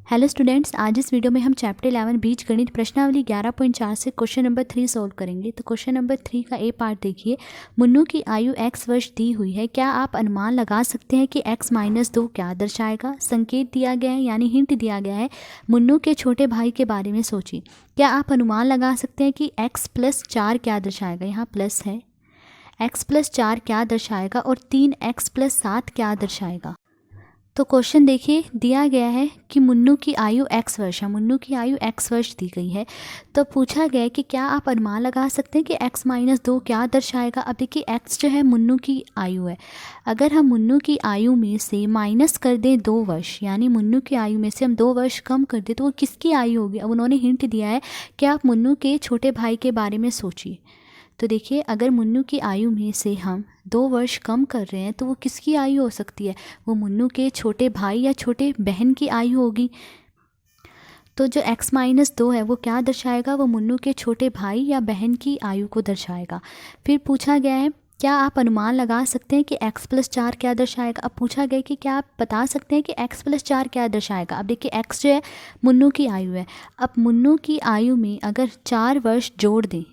Hello students, आज इस video में हम चैप्टर 11 बीज गणित प्रश्नावली 11.4 से क्वेश्चन नंबर 3 सॉल्व करेंगे। तो क्वेश्चन नंबर 3 का ए पार्ट देखिए। मुन्नू की आयु x वर्ष दी हुई है, क्या आप अनुमान लगा सकते हैं कि x-2 क्या दर्शाएगा। संकेत दिया गया है यानी हिंट दिया गया है। मुन्नू के छोटे भाई के बारे में सोचिए। क्या आप अनुमान लगा सकते हैं कि x+4 क्या दर्शाएगा। यहाँ प्लस है, x+4 क्या दर्शाएगा और 3x+7 क्या दर्शाएगा। तो क्वेश्चन देखिए, दिया गया है कि मुन्नू की आयु x वर्ष है। मुन्नू की आयु x वर्ष दी गई है। तो पूछा गया है कि क्या आप अनुमान लगा सकते हैं कि x-2 क्या दर्शाएगा। अब देखिए x जो है मुन्नू की आयु है। अगर हम मुन्नू की आयु में से माइनस कर दें 2 वर्ष, यानी मुन्नू की आयु में से हम 2 वर्ष कम कर दें, तो वो किसकी आयु होगी। अब उन्होंने हिंट दिया है कि आप मुन्नू के छोटे भाई के बारे में सोचिए। तो देखिए, अगर मुन्नू की आयु में से हम 2 वर्ष कम कर रहे हैं तो वो किसकी आयु हो सकती है। वो मुन्नू के छोटे भाई या छोटे बहन की आयु होगी। तो जो x-2 है वो क्या दर्शाएगा, वो मुन्नू के छोटे भाई या बहन की आयु को दर्शाएगा। फिर पूछा गया है क्या आप अनुमान लगा सकते हैं कि x+4 क्या दर्शाएगा। अब पूछा गया कि क्या आप बता सकते हैं कि x+4 क्या दर्शाएगा। अब देखिए x जो है मुन्नू की आयु है। अब मुन्नू की आयु में अगर 4 वर्ष जोड़ दें,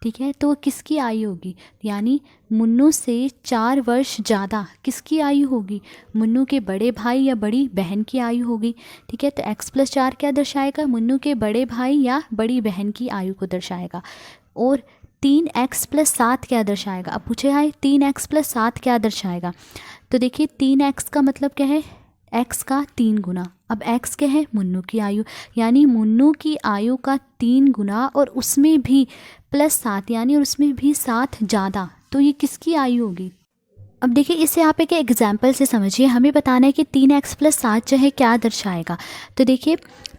ठीक है, तो वो किसकी आयु होगी, यानी मुन्नू से 4 वर्ष ज़्यादा किसकी आयु होगी, मुन्नू के बड़े भाई या बड़ी बहन की आयु होगी। ठीक है, तो x+4 क्या दर्शाएगा, मुन्नू के बड़े भाई या बड़ी बहन की आयु को दर्शाएगा। और 3x+7 क्या दर्शाएगा। अब पूछे है 3x+7 क्या दर्शाएगा। तो देखिए 3x का मतलब क्या है, x का 3 गुना। अब x क्या है, मुन्नू की आयु, यानी मुन्नू की आयु का 3 गुना और उसमें भी +7, यानी उसमें भी 7 ज़्यादा। तो ये किसकी आयु होगी। अब देखिए इसे आप एक एग्जाम्पल से समझिए। हमें बताना है कि 3x+7 जो है क्या दर्शाएगा। तो देखिए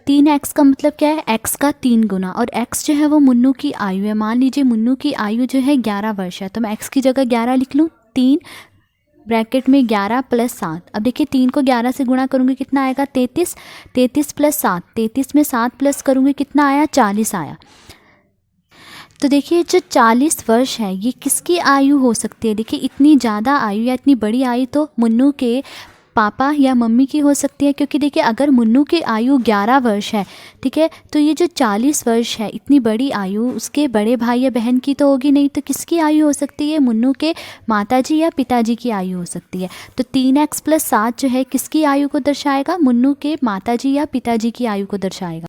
3x का मतलब क्या है, x का 3 गुना, और x जो है वो मुन्नू की आयु है। मान लीजिए मुन्नू की आयु जो है 11 वर्ष है, तो मैं x की जगह 11 लिख लूँ। 3 ब्रैकेट में 11 + 7। अब देखिए 3 को 11 से गुणा करूँगी कितना आएगा, 33। 33 + 7, 33 में 7 प्लस करूँगी कितना आया, 40 आया। तो देखिए जो 40 वर्ष है ये किसकी आयु हो सकती है। देखिए इतनी ज़्यादा आयु या इतनी बड़ी आयु तो मुन्नू के पापा या मम्मी की हो सकती है, क्योंकि देखिए अगर मुन्नू की आयु 11 वर्ष है, ठीक है, तो ये जो 40 वर्ष है इतनी बड़ी आयु उसके बड़े भाई या बहन की तो होगी नहीं। तो किसकी आयु हो सकती है, मुन्नू के माताजी या पिताजी की आयु हो सकती है। तो 3x+7 जो है किसकी आयु को दर्शाएगा, मुन्नू के माताजी या पिताजी की आयु को दर्शाएगा।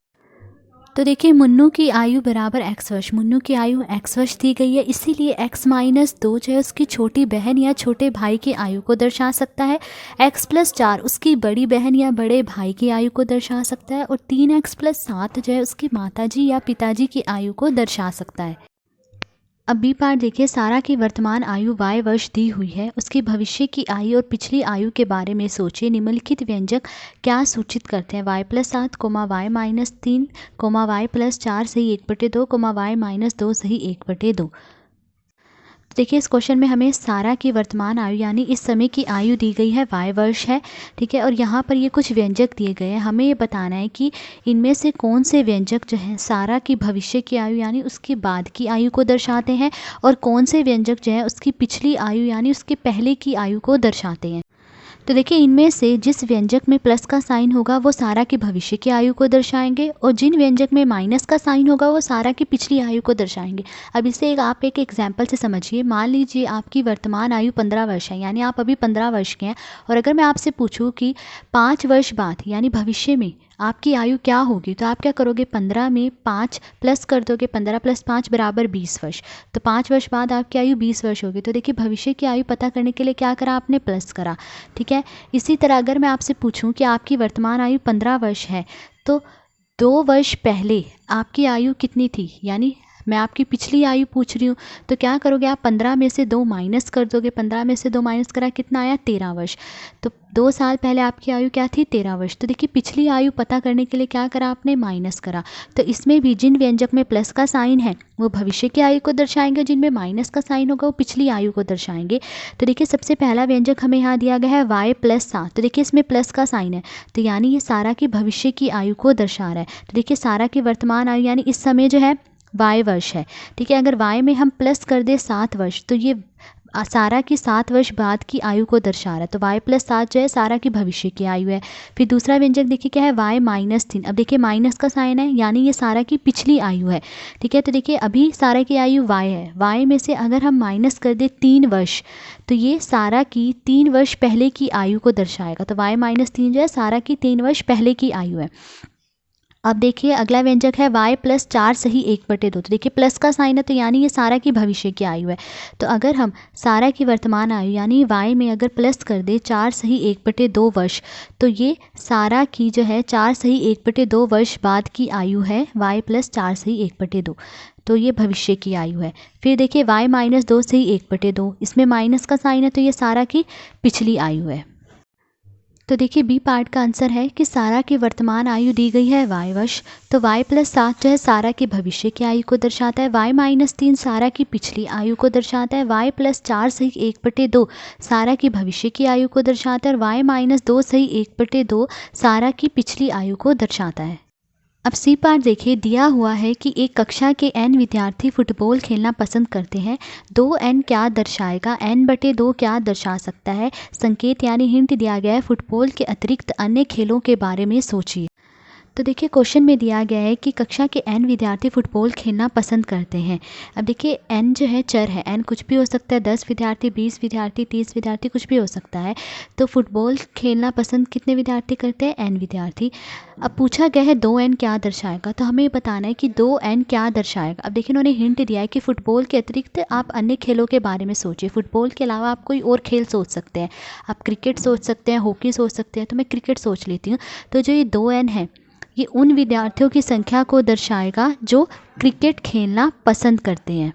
तो देखिए मुन्नू की आयु बराबर x वर्ष, मुन्नू की आयु x वर्ष दी गई है, इसीलिए x-2 जो है उसकी छोटी बहन या छोटे भाई की आयु को दर्शा सकता है। x+4 उसकी बड़ी बहन या बड़े भाई की आयु को दर्शा सकता है, और 3x+7 जो है उसकी माताजी या पिताजी की आयु को दर्शा सकता है। अब बी पार्ट देखिए, सारा की वर्तमान आयु y वर्ष दी हुई है, उसकी भविष्य की आयु और पिछली आयु के बारे में सोचिए। निम्नलिखित व्यंजक क्या सूचित करते हैं। y+7, y-3, y+4 सही 1/2, y-2 सही 1/2। देखिए इस क्वेश्चन में हमें सारा की वर्तमान आयु यानी इस समय की आयु दी गई है, y वर्ष है, ठीक है, और यहाँ पर ये कुछ व्यंजक दिए गए हैं। हमें ये बताना है कि इनमें से कौन से व्यंजक जो है सारा की भविष्य की आयु यानी उसके बाद की आयु को दर्शाते हैं, और कौन से व्यंजक जो है उसकी पिछली आयु यानी उसके पहले की आयु को दर्शाते हैं। तो देखिए इनमें से जिस व्यंजक में प्लस का साइन होगा वो सारा की भविष्य की आयु को दर्शाएंगे, और जिन व्यंजक में माइनस का साइन होगा वो सारा की पिछली आयु को दर्शाएंगे। अब इसे आप एक एग्जाम्पल से समझिए। मान लीजिए आपकी वर्तमान आयु 15 वर्ष है, यानी आप अभी 15 वर्ष के हैं, और अगर मैं आपसे पूछूं कि 5 वर्ष बाद यानी भविष्य में आपकी आयु क्या होगी, तो आप क्या करोगे, 15 में 5 प्लस कर दोगे, 15 + 5 बराबर 20 वर्ष। तो 5 वर्ष बाद आपकी आयु 20 वर्ष होगी। तो देखिए भविष्य की आयु पता करने के लिए क्या करा आपने, प्लस करा, ठीक है। इसी तरह अगर मैं आपसे पूछूं कि आपकी वर्तमान आयु 15 वर्ष है, तो 2 वर्ष पहले आपकी आयु कितनी थी, यानी मैं आपकी पिछली आयु पूछ रही हूँ। तो क्या करोगे आप, 15 में से 2 माइनस कर दोगे, 15 में से 2 माइनस करा कितना आया, 13 वर्ष। तो 2 साल पहले आपकी आयु क्या थी, 13 वर्ष। तो देखिए पिछली आयु पता करने के लिए क्या करा आपने, माइनस करा। तो इसमें भी जिन व्यंजक में प्लस का साइन है वो भविष्य की आयु को दर्शाएंगे, जिनमें माइनस का साइन होगा वो पिछली आयु को दर्शाएंगे। तो देखिए सबसे पहला व्यंजक हमें यहाँ दिया गया है y+7। तो देखिए इसमें प्लस का साइन है, तो यानी ये सारा की भविष्य की आयु को दर्शा रहा है। तो देखिए सारा की वर्तमान आयु यानी इस समय जो है y वर्ष है, ठीक है। अगर y में हम प्लस कर दे 7 वर्ष, तो ये सारा की 7 वर्ष बाद की आयु को दर्शा रहा है। तो y + 7 जो है सारा की भविष्य की आयु है। फिर दूसरा व्यंजक देखिए क्या है, y - 3। अब देखिए माइनस का साइन है, यानी ये सारा की पिछली आयु है। ठीक है, तो देखिए अभी सारा की आयु y है, y में से अगर हम माइनस कर दें 3 वर्ष, तो ये सारा की 3 वर्ष पहले की आयु को दर्शाएगा। तो y - 3 जो है सारा की 3 वर्ष पहले की आयु है। अब देखिए अगला व्यंजक है y + 4 सही 1/2। तो देखिए प्लस का साइन है, तो यानी ये सारा की भविष्य की आयु है। तो अगर हम सारा की वर्तमान आयु यानी y में अगर प्लस कर दे 4 सही 1/2 वर्ष, तो ये सारा की जो है 4 सही 1/2 वर्ष बाद की आयु है y + 4 सही 1/2। तो ये भविष्य की आयु है। फिर देखिए y - 2 सही 1/2, इसमें माइनस का साइन है, तो ये सारा की पिछली आयु है। तो देखिए बी पार्ट का आंसर है कि सारा की वर्तमान आयु दी गई है y वर्ष, तो y + 7 जो है सारा की भविष्य की आयु को दर्शाता है, y - 3 सारा की पिछली आयु को दर्शाता है, y + 4 सही 1/2 सारा की भविष्य की आयु को दर्शाता है, और y - 2 सही 1/2 सारा की पिछली आयु को दर्शाता है। अब सी पार्ट देखिए, दिया हुआ है कि एक कक्षा के n विद्यार्थी फुटबॉल खेलना पसंद करते हैं। 2n क्या दर्शाएगा, n/2 क्या दर्शा सकता है। संकेत यानी हिंट दिया गया है, फुटबॉल के अतिरिक्त अन्य खेलों के बारे में सोचिए। तो देखिए क्वेश्चन में दिया गया है कि कक्षा के n विद्यार्थी फुटबॉल खेलना पसंद करते हैं। अब देखिए n जो है चर है, n कुछ भी हो सकता है, 10 विद्यार्थी, 20 विद्यार्थी, 30 विद्यार्थी, कुछ भी हो सकता है। तो फुटबॉल खेलना पसंद कितने विद्यार्थी करते हैं, n विद्यार्थी। अब पूछा गया है 2n क्या दर्शाएगा, तो हमें बताना है कि 2n क्या दर्शाएगा। अब देखिए उन्होंने हिंट दिया है कि फुटबॉल के अतिरिक्त आप अन्य खेलों के बारे में सोचिए। फुटबॉल के अलावा आप कोई और खेल सोच सकते हैं, आप क्रिकेट सोच सकते हैं, हॉकी सोच सकते हैं। तो मैं क्रिकेट सोच लेती हूँ। तो जो ये 2n है, ये उन विद्यार्थियों की संख्या को दर्शाएगा जो क्रिकेट खेलना पसंद करते हैं।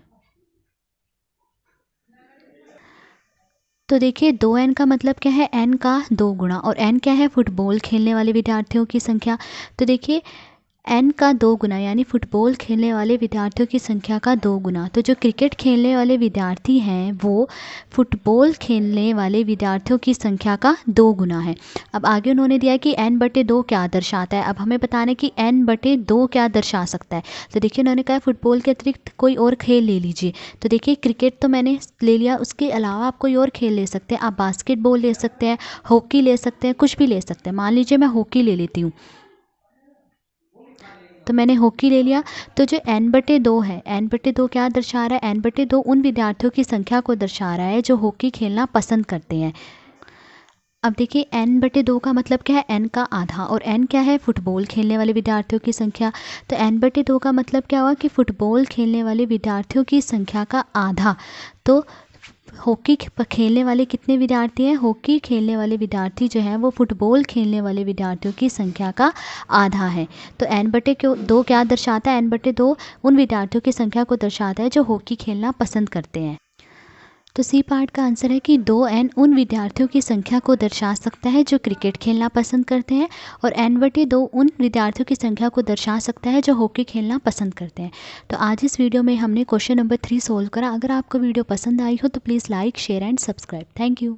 तो देखिए 2n का मतलब क्या है, n का 2 गुना, और n क्या है, फुटबॉल खेलने वाले विद्यार्थियों की संख्या। तो देखिए n का 2 गुना यानी फुटबॉल खेलने वाले विद्यार्थियों की संख्या का 2 गुना। तो जो क्रिकेट खेलने वाले विद्यार्थी हैं वो फुटबॉल खेलने वाले विद्यार्थियों की संख्या का 2 गुना है। अब आगे उन्होंने दिया कि n/2 क्या दर्शाता है। अब हमें बताना है कि n/2 क्या दर्शा सकता है। तो देखिए उन्होंने कहा फुटबॉल के अतिरिक्त कोई और खेल ले लीजिए। तो देखिए क्रिकेट तो मैंने ले लिया, उसके अलावा आप कोई और खेल ले सकते हैं। आप बास्केटबॉल ले सकते हैं, हॉकी ले सकते हैं, कुछ भी ले सकते हैं। मान लीजिए मैं हॉकी ले लेती हूँ, तो मैंने हॉकी ले लिया। तो जो n/2 है, n/2 क्या दर्शा रहा है, n/2 उन विद्यार्थियों की संख्या को दर्शा रहा है जो हॉकी खेलना पसंद करते हैं। अब देखिए n/2 का मतलब क्या है, n का आधा, और n क्या है, फुटबॉल खेलने वाले विद्यार्थियों की संख्या। तो n/2 का मतलब क्या हुआ कि फुटबॉल खेलने वाले विद्यार्थियों की संख्या का आधा। तो हॉकी खेलने वाले कितने विद्यार्थी हैं, हॉकी खेलने वाले विद्यार्थी जो हैं वो फुटबॉल खेलने वाले विद्यार्थियों की संख्या का आधा है। तो n/2 क्या दर्शाता है, n/2 उन विद्यार्थियों की संख्या को दर्शाता है जो हॉकी खेलना पसंद करते हैं। तो सी पार्ट का आंसर है कि 2n उन विद्यार्थियों की संख्या को दर्शा सकता है जो क्रिकेट खेलना पसंद करते हैं, और n/2 उन विद्यार्थियों की संख्या को दर्शा सकता है जो हॉकी खेलना पसंद करते हैं। तो आज इस वीडियो में हमने क्वेश्चन नंबर 3 सोल्व करा। अगर आपको वीडियो पसंद आई हो तो please like, share and subscribe. Thank you.